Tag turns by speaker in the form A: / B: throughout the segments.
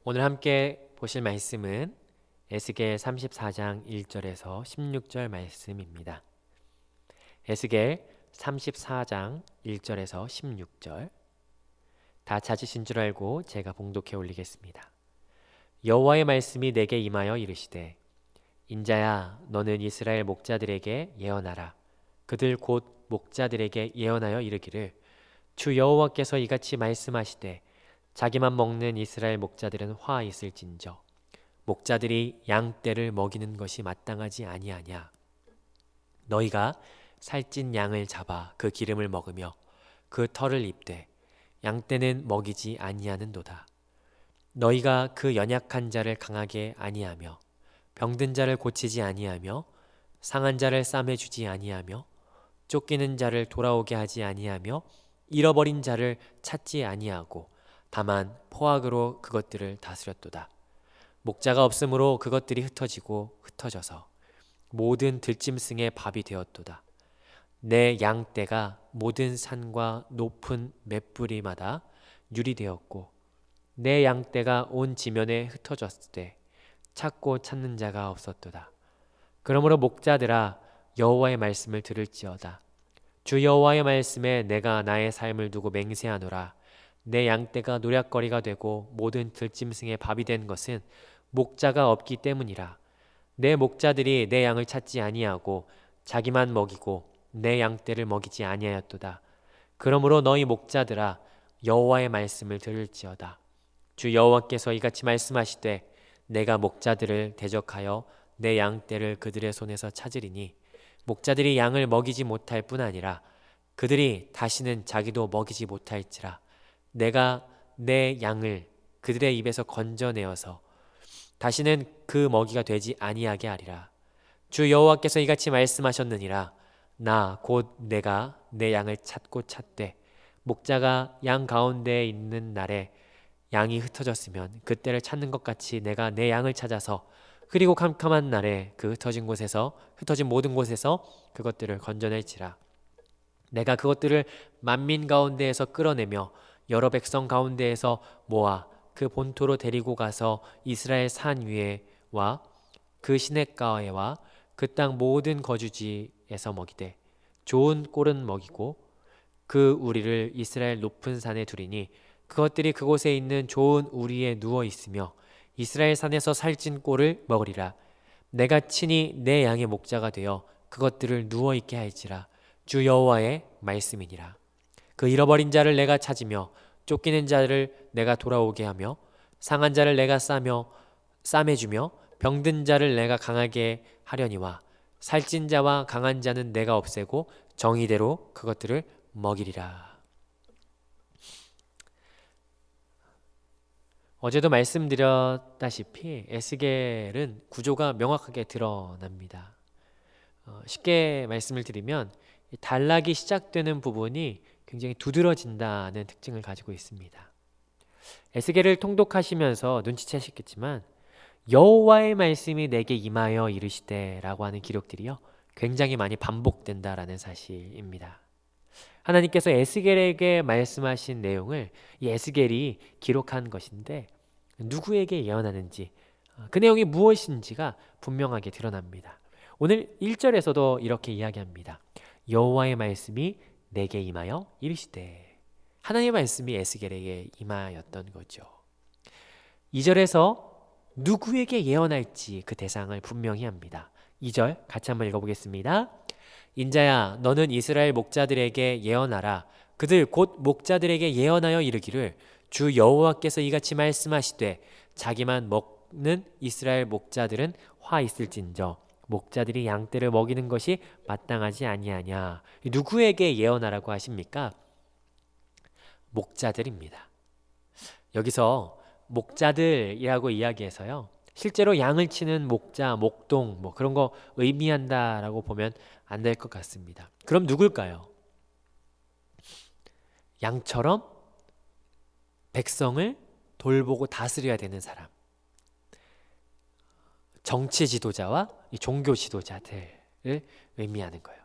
A: 오늘 함께 보실 말씀은 에스겔 34장 1절에서 16절 말씀입니다. 에스겔 34장 1절에서 16절 다 찾으신 줄 알고 제가 봉독해 올리겠습니다. 여호와의 말씀이 내게 임하여 이르시되 인자야 너는 이스라엘 목자들에게 예언하라. 그들 곧 목자들에게 예언하여 이르기를 주 여호와께서 이같이 말씀하시되 자기만 먹는 이스라엘 목자들은 화 있을진저 목자들이 양 떼를 먹이는 것이 마땅하지 아니하냐. 너희가 살찐 양을 잡아 그 기름을 먹으며 그 털을 입되 양 떼는 먹이지 아니하는도다. 너희가 그 연약한 자를 강하게 아니하며 병든 자를 고치지 아니하며 상한 자를 싸매주지 아니하며 쫓기는 자를 돌아오게 하지 아니하며 잃어버린 자를 찾지 아니하고 다만 포악으로 그것들을 다스렸도다. 목자가 없으므로 그것들이 흩어지고 흩어져서 모든 들짐승의 밥이 되었도다. 내 양떼가 모든 산과 높은 맷뿌리마다 유리되었고 내 양떼가 온 지면에 흩어졌을 때 찾고 찾는 자가 없었도다. 그러므로 목자들아 여호와의 말씀을 들을지어다. 주 여호와의 말씀에 내가 나의 삶을 두고 맹세하노라. 내 양떼가 노략거리가 되고 모든 들짐승의 밥이 된 것은 목자가 없기 때문이라. 내 목자들이 내 양을 찾지 아니하고 자기만 먹이고 내 양떼를 먹이지 아니하였도다. 그러므로 너희 목자들아 여호와의 말씀을 들을지어다. 주 여호와께서 이같이 말씀하시되 내가 목자들을 대적하여 내 양떼를 그들의 손에서 찾으리니 목자들이 양을 먹이지 못할 뿐 아니라 그들이 다시는 자기도 먹이지 못할지라. 내가 내 양을 그들의 입에서 건져내어서 다시는 그 먹이가 되지 아니하게 하리라. 주 여호와께서 이같이 말씀하셨느니라. 나 곧 내가 내 양을 찾고 찾되 목자가 양 가운데에 있는 날에 양이 흩어졌으면 그때를 찾는 것 같이 내가 내 양을 찾아서 그리고 캄캄한 날에 그 흩어진 모든 곳에서 그것들을 건져낼지라. 내가 그것들을 만민 가운데에서 끌어내며 여러 백성 가운데에서 모아 그 본토로 데리고 가서 이스라엘 산 위에와 그 시냇가에와 그 땅 모든 거주지에서 먹이되 좋은 꼴은 먹이고 그 우리를 이스라엘 높은 산에 두리니 그것들이 그곳에 있는 좋은 우리에 누워 있으며 이스라엘 산에서 살찐 꼴을 먹으리라. 내가 친히 내 양의 목자가 되어 그것들을 누워 있게 할지라. 주 여호와의 말씀이니라. 그 잃어버린 자를 내가 찾으며 쫓기는 자를 내가 돌아오게 하며 상한 자를 내가 싸매주며 병든 자를 내가 강하게 하려니와 살찐 자와 강한 자는 내가 없애고 정의대로 그것들을 먹이리라. 어제도 말씀드렸다시피 에스겔은 구조가 명확하게 드러납니다. 쉽게 말씀을 드리면 단락이 시작되는 부분이 굉장히 두드러진다는 특징을 가지고 있습니다. 에스겔을 통독하시면서 눈치채셨겠지만 여호와의 말씀이 내게 임하여 이르시되라고 하는 기록들이요 굉장히 많이 반복된다라는 사실입니다. 하나님께서 에스겔에게 말씀하신 내용을 이 에스겔이 기록한 것인데 누구에게 예언하는지 그 내용이 무엇인지가 분명하게 드러납니다. 오늘 1절에서도 이렇게 이야기합니다. 여호와의 말씀이 내게 임하여 이르시되. 하나님의 말씀이 에스겔에게 임하였던 거죠. 2절에서 누구에게 예언할지 그 대상을 분명히 합니다. 2절 같이 한번 읽어보겠습니다. 인자야 너는 이스라엘 목자들에게 예언하라. 그들 곧 목자들에게 예언하여 이르기를 주 여호와께서 이같이 말씀하시되 자기만 먹는 이스라엘 목자들은 화 있을진저 목자들이 양떼를 먹이는 것이 마땅하지 아니하냐. 누구에게 예언하라고 하십니까? 목자들입니다. 여기서 목자들이라고 이야기해서요 실제로 양을 치는 목자, 목동 뭐 그런 거 의미한다라고 보면 안 될 것 같습니다. 그럼 누굴까요? 양처럼 백성을 돌보고 다스려야 되는 사람, 정치 지도자와 종교 지도자들을 의미하는 거예요.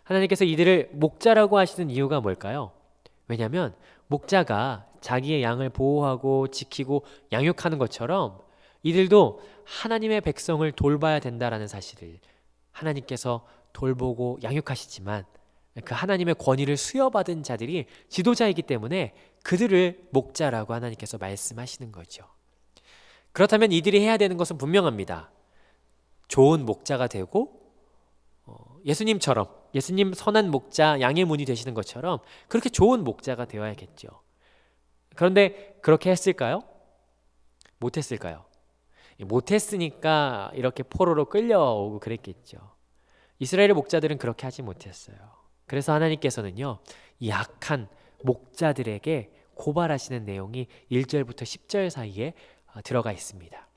A: 하나님께서 이들을 목자라고 하시는 이유가 뭘까요? 왜냐하면 목자가 자기의 양을 보호하고 지키고 양육하는 것처럼 이들도 하나님의 백성을 돌봐야 된다라는 사실을 하나님께서 돌보고 양육하시지만 그 하나님의 권위를 수여받은 자들이 지도자이기 때문에 그들을 목자라고 하나님께서 말씀하시는 거죠. 그렇다면 이들이 해야 되는 것은 분명합니다. 좋은 목자가 되고 예수님처럼, 예수님 선한 목자 양의 문이 되시는 것처럼 그렇게 좋은 목자가 되어야겠죠. 그런데 그렇게 했을까요? 못했을까요? 못했으니까 이렇게 포로로 끌려오고 그랬겠죠. 이스라엘의 목자들은 그렇게 하지 못했어요. 그래서 하나님께서는요, 이 악한 목자들에게 고발하시는 내용이 1절부터 10절 사이에 들어가 있습니다.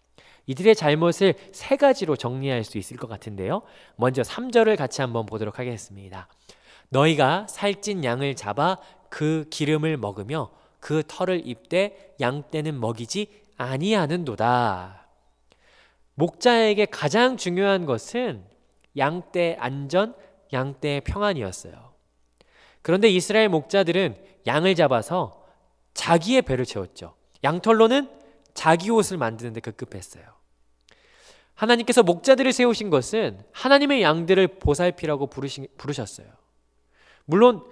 A: 이들의 잘못을 세 가지로 정리할 수 있을 것 같은데요. 먼저 3절을 같이 한번 보도록 하겠습니다. 너희가 살찐 양을 잡아 그 기름을 먹으며 그 털을 입되 양 떼는 먹이지 아니하는도다. 목자에게 가장 중요한 것은 양떼 안전, 양떼 평안이었어요. 그런데 이스라엘 목자들은 양을 잡아서 자기의 배를 채웠죠. 양털로는 자기 옷을 만드는데 급급했어요. 하나님께서 목자들을 세우신 것은 하나님의 양들을 보살피라고 부르셨어요. 물론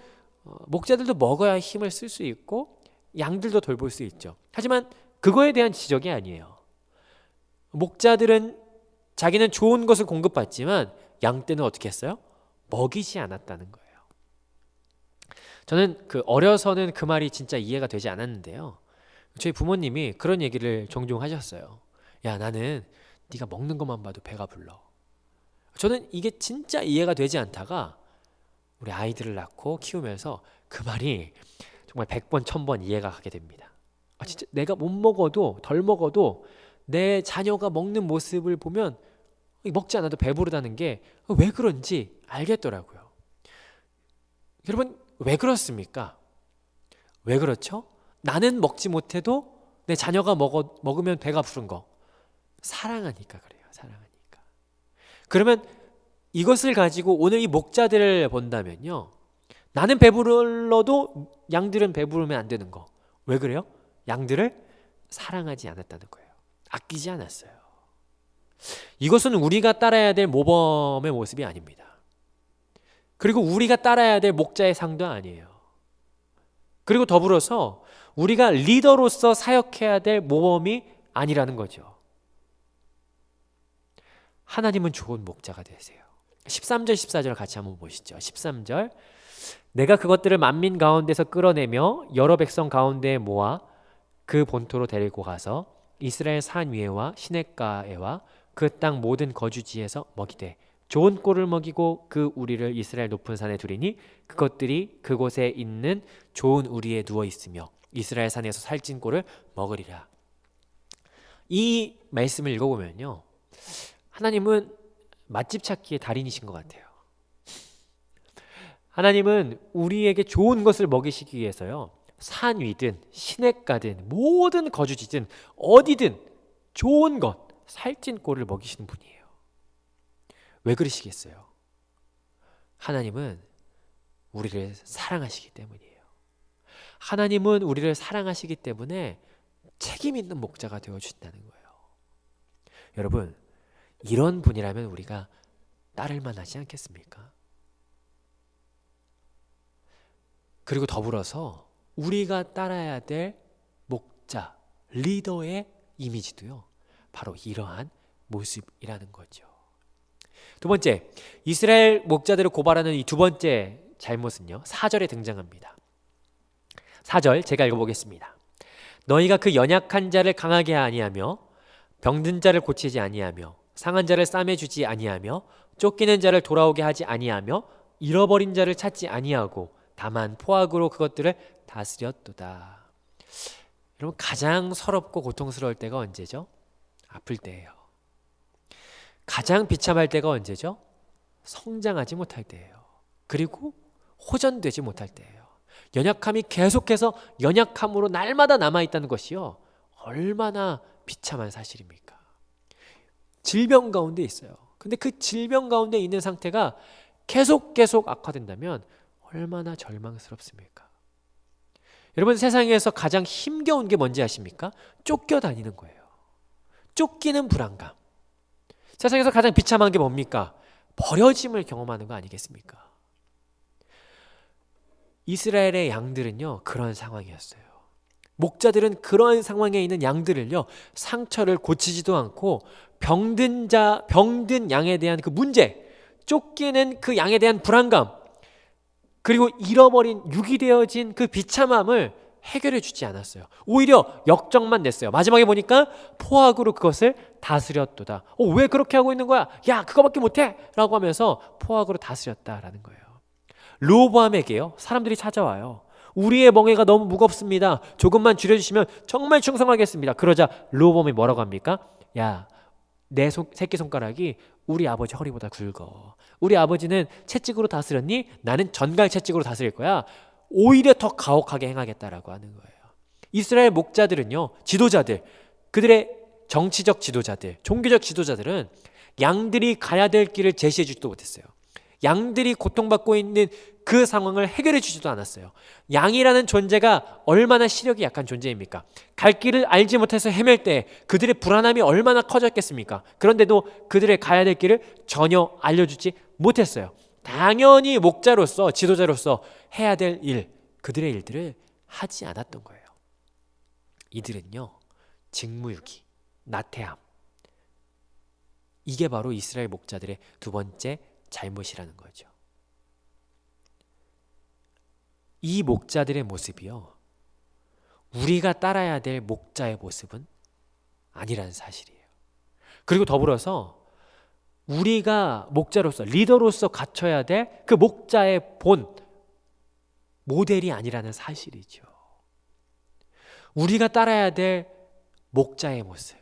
A: 목자들도 먹어야 힘을 쓸 수 있고 양들도 돌볼 수 있죠. 하지만 그거에 대한 지적이 아니에요. 목자들은 자기는 좋은 것을 공급받지만 양떼는 어떻게 했어요? 먹이지 않았다는 거예요. 저는 어려서는 그 말이 진짜 이해가 되지 않았는데요. 저희 부모님이 그런 얘기를 종종 하셨어요. 야, 나는 네가 먹는 것만 봐도 배가 불러. 저는 이게 진짜 이해가 되지 않다가 우리 아이들을 낳고 키우면서 그 말이 정말 100번, 1000번 이해가 가게 됩니다. 진짜 내가 못 먹어도 덜 먹어도 내 자녀가 먹는 모습을 보면 먹지 않아도 배부르다는 게 왜 그런지 알겠더라고요. 여러분, 왜 그렇습니까? 왜 그렇죠? 나는 먹지 못해도 내 자녀가 먹으면 배가 부른 거. 사랑하니까 그래요. 사랑하니까. 그러면 이것을 가지고 오늘 이 목자들을 본다면요. 나는 배불러도 양들은 배부르면 안 되는 거. 왜 그래요? 양들을 사랑하지 않았다는 거예요. 아끼지 않았어요. 이것은 우리가 따라야 될 모범의 모습이 아닙니다. 그리고 우리가 따라야 될 목자의 상도 아니에요. 그리고 더불어서 우리가 리더로서 사역해야 될 모범이 아니라는 거죠. 하나님은 좋은 목자가 되세요. 13절 14절 같이 한번 보시죠. 13절 내가 그것들을 만민 가운데서 끌어내며 여러 백성 가운데에 모아 그 본토로 데리고 가서 이스라엘 산 위에와 시냇가에와 그 땅 모든 거주지에서 먹이되 좋은 꼴을 먹이고 그 우리를 이스라엘 높은 산에 두리니 그것들이 그곳에 있는 좋은 우리에 누워 있으며 이스라엘 산에서 살찐 꼴을 먹으리라. 이 말씀을 읽어보면요, 하나님은 맛집 찾기의 달인이신 것 같아요. 하나님은 우리에게 좋은 것을 먹이시기 위해서요, 산 위든 시냇가든 모든 거주지든 어디든 좋은 것, 살찐 꼴을 먹이시는 분이에요. 왜 그러시겠어요? 하나님은 우리를 사랑하시기 때문이에요. 하나님은 우리를 사랑하시기 때문에 책임 있는 목자가 되어주신다는 거예요. 여러분, 이런 분이라면 우리가 따를 만하지 않겠습니까? 그리고 더불어서 우리가 따라야 될 목자, 리더의 이미지도요, 바로 이러한 모습이라는 거죠. 두 번째, 이스라엘 목자들을 고발하는 이 두 번째 잘못은요, 4절에 등장합니다. 4절 제가 읽어보겠습니다. 너희가 그 연약한 자를 강하게 아니하며 병든 자를 고치지 아니하며 상한 자를 싸매주지 아니하며 쫓기는 자를 돌아오게 하지 아니하며 잃어버린 자를 찾지 아니하고 다만 포악으로 그것들을 다스렸도다. 여러분, 가장 서럽고 고통스러울 때가 언제죠? 아플 때예요. 가장 비참할 때가 언제죠? 성장하지 못할 때예요. 그리고 호전되지 못할 때예요. 연약함이 계속해서 연약함으로 날마다 남아있다는 것이요, 얼마나 비참한 사실입니까? 질병 가운데 있어요. 근데 그 질병 가운데 있는 상태가 계속 악화된다면 얼마나 절망스럽습니까? 여러분, 세상에서 가장 힘겨운 게 뭔지 아십니까? 쫓겨다니는 거예요. 쫓기는 불안감. 세상에서 가장 비참한 게 뭡니까? 버려짐을 경험하는 거 아니겠습니까? 이스라엘의 양들은요, 그런 상황이었어요. 목자들은 그러한 상황에 있는 양들을요, 상처를 고치지도 않고 병든 양에 대한 그 문제, 쫓기는 그 양에 대한 불안감, 그리고 잃어버린 유기되어진 그 비참함을 해결해 주지 않았어요. 오히려 역정만 냈어요. 마지막에 보니까 포악으로 그것을 다스렸도다. 왜 그렇게 하고 있는 거야? 야, 그거밖에 못해! 라고 하면서 포악으로 다스렸다라는 거예요. 르호보암에게요, 사람들이 찾아와요. 우리의 멍에가 너무 무겁습니다. 조금만 줄여주시면 정말 충성하겠습니다. 그러자 르호보암이 뭐라고 합니까? 야, 내 새끼손가락이 우리 아버지 허리보다 굵어. 우리 아버지는 채찍으로 다스렸니? 나는 전갈 채찍으로 다스릴 거야. 오히려 더 가혹하게 행하겠다라고 하는 거예요. 이스라엘 목자들은요, 지도자들, 그들의 정치적 지도자들, 종교적 지도자들은 양들이 가야 될 길을 제시해 주지도 못했어요. 양들이 고통받고 있는 그 상황을 해결해 주지도 않았어요. 양이라는 존재가 얼마나 시력이 약한 존재입니까? 갈 길을 알지 못해서 헤맬 때 그들의 불안함이 얼마나 커졌겠습니까? 그런데도 그들의 가야 될 길을 전혀 알려주지 못했어요. 당연히 목자로서, 지도자로서 해야 될 일, 그들의 일들을 하지 않았던 거예요. 이들은요, 직무유기, 나태함, 이게 바로 이스라엘 목자들의 두 번째 잘못이라는 거죠. 이 목자들의 모습이요, 우리가 따라야 될 목자의 모습은 아니라는 사실이에요. 그리고 더불어서 우리가 목자로서, 리더로서 갖춰야 될 그 목자의 본 모델이 아니라는 사실이죠. 우리가 따라야 될 목자의 모습,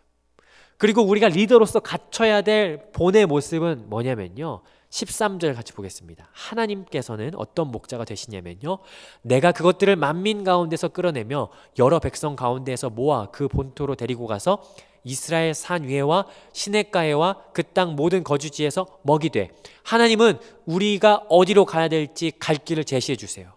A: 그리고 우리가 리더로서 갖춰야 될 본의 모습은 뭐냐면요, 13절 같이 보겠습니다. 하나님께서는 어떤 목자가 되시냐면요, 내가 그것들을 만민 가운데서 끌어내며 여러 백성 가운데에서 모아 그 본토로 데리고 가서 이스라엘 산 위에와 시냇가에와 그 땅 모든 거주지에서 먹이되. 하나님은 우리가 어디로 가야 될지 갈 길을 제시해 주세요.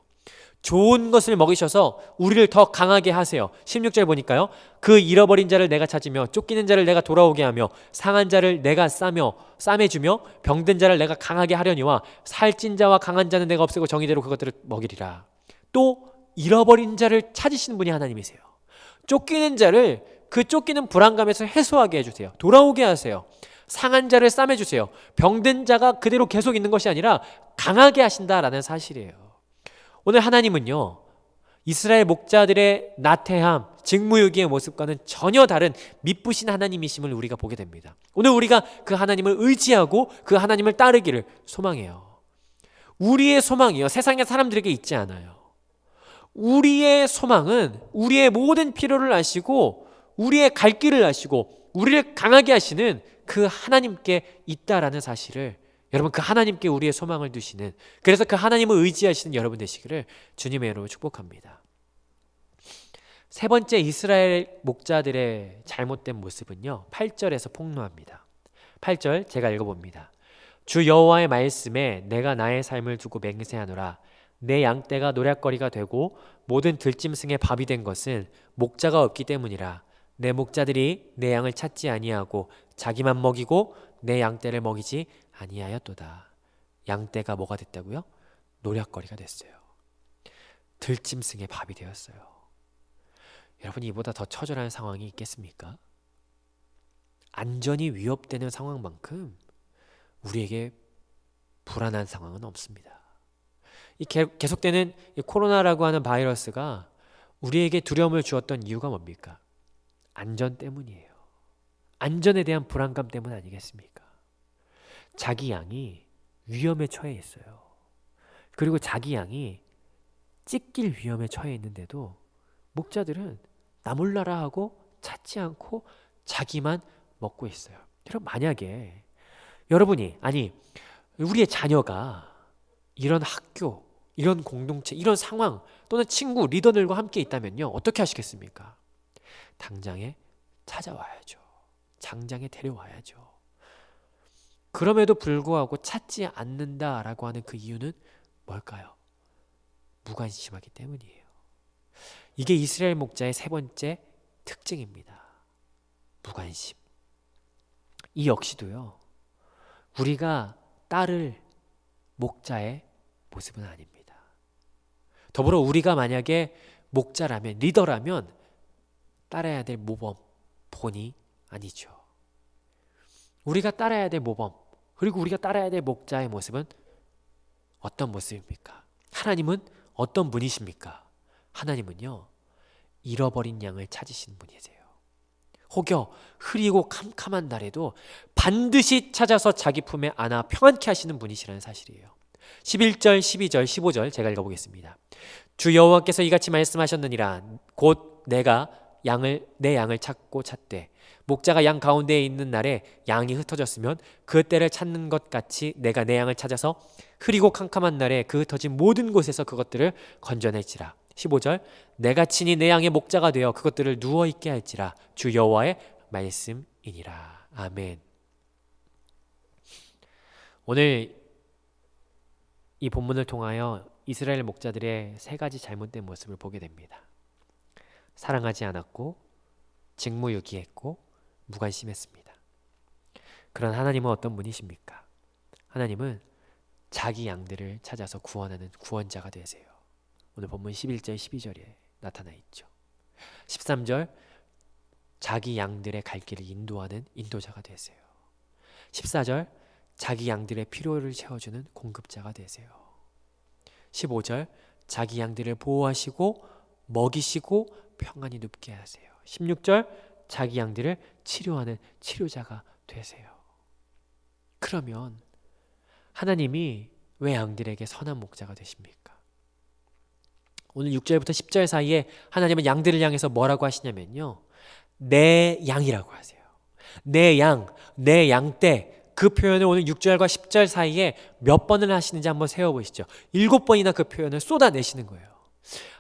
A: 좋은 것을 먹이셔서 우리를 더 강하게 하세요. 16절 보니까요, 그 잃어버린 자를 내가 찾으며 쫓기는 자를 내가 돌아오게 하며 상한 자를 내가 싸매주며 병든 자를 내가 강하게 하려니와 살찐 자와 강한 자는 내가 없애고 정의대로 그것들을 먹이리라. 또 잃어버린 자를 찾으시는 분이 하나님이세요. 쫓기는 자를 그 쫓기는 불안감에서 해소하게 해주세요. 돌아오게 하세요. 상한 자를 싸매주세요. 병든 자가 그대로 계속 있는 것이 아니라 강하게 하신다라는 사실이에요. 오늘 하나님은요, 이스라엘 목자들의 나태함, 직무유기의 모습과는 전혀 다른 미쁘신 하나님이심을 우리가 보게 됩니다. 오늘 우리가 그 하나님을 의지하고 그 하나님을 따르기를 소망해요. 우리의 소망이요, 세상의 사람들에게 있지 않아요. 우리의 소망은 우리의 모든 필요를 아시고 우리의 갈 길을 아시고 우리를 강하게 하시는 그 하나님께 있다라는 사실을, 여러분, 그 하나님께 우리의 소망을 두시는, 그래서 그 하나님을 의지하시는 여러분 되시기를 주님의 이름으로 축복합니다. 세 번째 이스라엘 목자들의 잘못된 모습은요, 8절에서 폭로합니다. 8절 제가 읽어봅니다. 주 여호와의 말씀에 내가 나의 삶을 두고 맹세하노라. 내 양떼가 노략거리가 되고 모든 들짐승의 밥이 된 것은 목자가 없기 때문이라. 내 목자들이 내 양을 찾지 아니하고 자기만 먹이고 내 양떼를 먹이지 아니하였도다. 양떼가 뭐가 됐다고요? 노략거리가 됐어요. 들짐승의 밥이 되었어요. 여러분, 이보다 더 처절한 상황이 있겠습니까? 안전이 위협되는 상황만큼 우리에게 불안한 상황은 없습니다. 이 계속되는 이 코로나라고 하는 바이러스가 우리에게 두려움을 주었던 이유가 뭡니까? 안전 때문이에요. 안전에 대한 불안감 때문 아니겠습니까? 자기 양이 위험에 처해 있어요. 그리고 자기 양이 찢길 위험에 처해 있는데도 목자들은 나 몰라라 하고 찾지 않고 자기만 먹고 있어요. 여러분, 만약에 여러분이, 아니 우리의 자녀가 이런 학교, 이런 공동체, 이런 상황 또는 친구, 리더들과 함께 있다면요, 어떻게 하시겠습니까? 당장에 찾아와야죠. 당장에 데려와야죠. 그럼에도 불구하고 찾지 않는다라고 하는 그 이유는 뭘까요? 무관심하기 때문이에요. 이게 이스라엘 목자의 세 번째 특징입니다. 무관심. 이 역시도요, 우리가 따를 목자의 모습은 아닙니다. 더불어 우리가 만약에 목자라면, 리더라면 따라야 될 모범, 본이 아니죠. 우리가 따라야 될 모범, 그리고 우리가 따라야 될 목자의 모습은 어떤 모습입니까? 하나님은 어떤 분이십니까? 하나님은요, 잃어버린 양을 찾으시는 분이세요. 혹여 흐리고 캄캄한 날에도 반드시 찾아서 자기 품에 안아 평안케 하시는 분이시라는 사실이에요. 11절, 12절, 15절 제가 읽어보겠습니다. 주 여호와께서 이같이 말씀하셨느니라. 곧 내가 내 양을 찾고 찾되 목자가 양 가운데에 있는 날에 양이 흩어졌으면 그 때를 찾는 것 같이 내가 내 양을 찾아서 흐리고 캄캄한 날에 그 흩어진 모든 곳에서 그것들을 건져낼지라. 15절 내가 친히 내 양의 목자가 되어 그것들을 누워있게 할지라. 주 여호와의 말씀이니라. 아멘. 오늘 이 본문을 통하여 이스라엘 목자들의 세 가지 잘못된 모습을 보게 됩니다. 사랑하지 않았고, 직무유기했고, 무관심했습니다. 그런 하나님은 어떤 분이십니까? 하나님은 자기 양들을 찾아서 구원하는 구원자가 되세요. 오늘 본문 11절 12절에 나타나 있죠. 13절 자기 양들의 갈 길을 인도하는 인도자가 되세요. 14절 자기 양들의 필요를 채워주는 공급자가 되세요. 15절 자기 양들을 보호하시고 먹이시고 평안히 눕게 하세요. 16절 자기 양들을 치료하는 치료자가 되세요. 그러면 하나님이 왜 양들에게 선한 목자가 되십니까? 오늘 6절부터 10절 사이에 하나님은 양들을 향해서 뭐라고 하시냐면요, 내 양이라고 하세요. 내 양, 내 양떼. 그 표현을 오늘 6절과 10절 사이에 몇 번을 하시는지 한번 세어보시죠. 7번이나 그 표현을 쏟아내시는 거예요.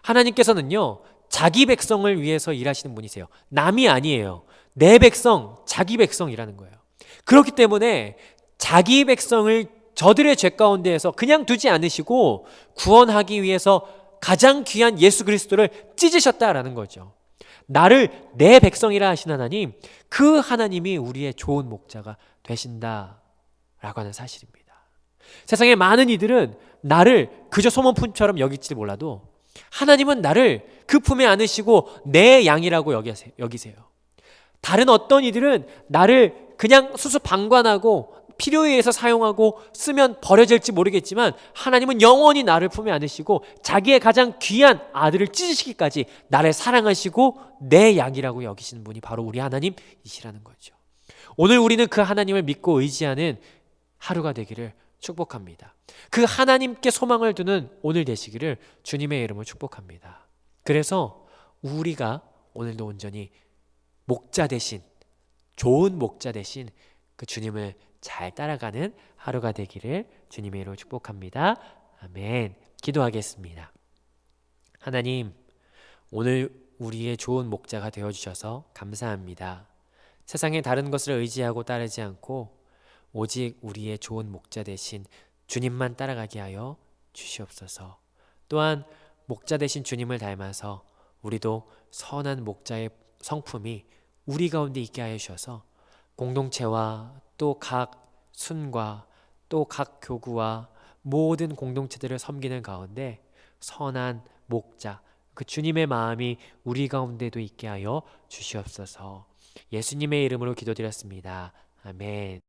A: 하나님께서는요, 자기 백성을 위해서 일하시는 분이세요. 남이 아니에요. 내 백성, 자기 백성이라는 거예요. 그렇기 때문에 자기 백성을 저들의 죄 가운데에서 그냥 두지 않으시고 구원하기 위해서 가장 귀한 예수 그리스도를 찢으셨다라는 거죠. 나를 내 백성이라 하신 하나님, 그 하나님이 우리의 좋은 목자가 되신다라고 하는 사실입니다. 세상의 많은 이들은 나를 그저 소문품처럼 여길지 몰라도 하나님은 나를 그 품에 안으시고 내 양이라고 여기세요. 다른 어떤 이들은 나를 그냥 수수방관하고 필요에 의해서 사용하고 쓰면 버려질지 모르겠지만 하나님은 영원히 나를 품에 안으시고 자기의 가장 귀한 아들을 찢으시기까지 나를 사랑하시고 내 양이라고 여기시는 분이 바로 우리 하나님이시라는 거죠. 오늘 우리는 그 하나님을 믿고 의지하는 하루가 되기를 축복합니다. 그 하나님께 소망을 두는 오늘 되시기를 주님의 이름으로 축복합니다. 그래서 우리가 오늘도 온전히 목자 대신, 좋은 목자 대신 그 주님을 잘 따라가는 하루가 되기를 주님의 이름으로 축복합니다. 아멘. 기도하겠습니다. 하나님, 오늘 우리의 좋은 목자가 되어주셔서 감사합니다. 세상의 다른 것을 의지하고 따르지 않고 오직 우리의 좋은 목자 대신 주님만 따라가게 하여 주시옵소서. 또한 목자 대신 주님을 닮아서 우리도 선한 목자의 성품이 우리 가운데 있게 하여 주셔서 공동체와 또 각 순과 또 각 교구와 모든 공동체들을 섬기는 가운데 선한 목자, 그 주님의 마음이 우리 가운데도 있게 하여 주시옵소서. 예수님의 이름으로 기도드렸습니다. 아멘.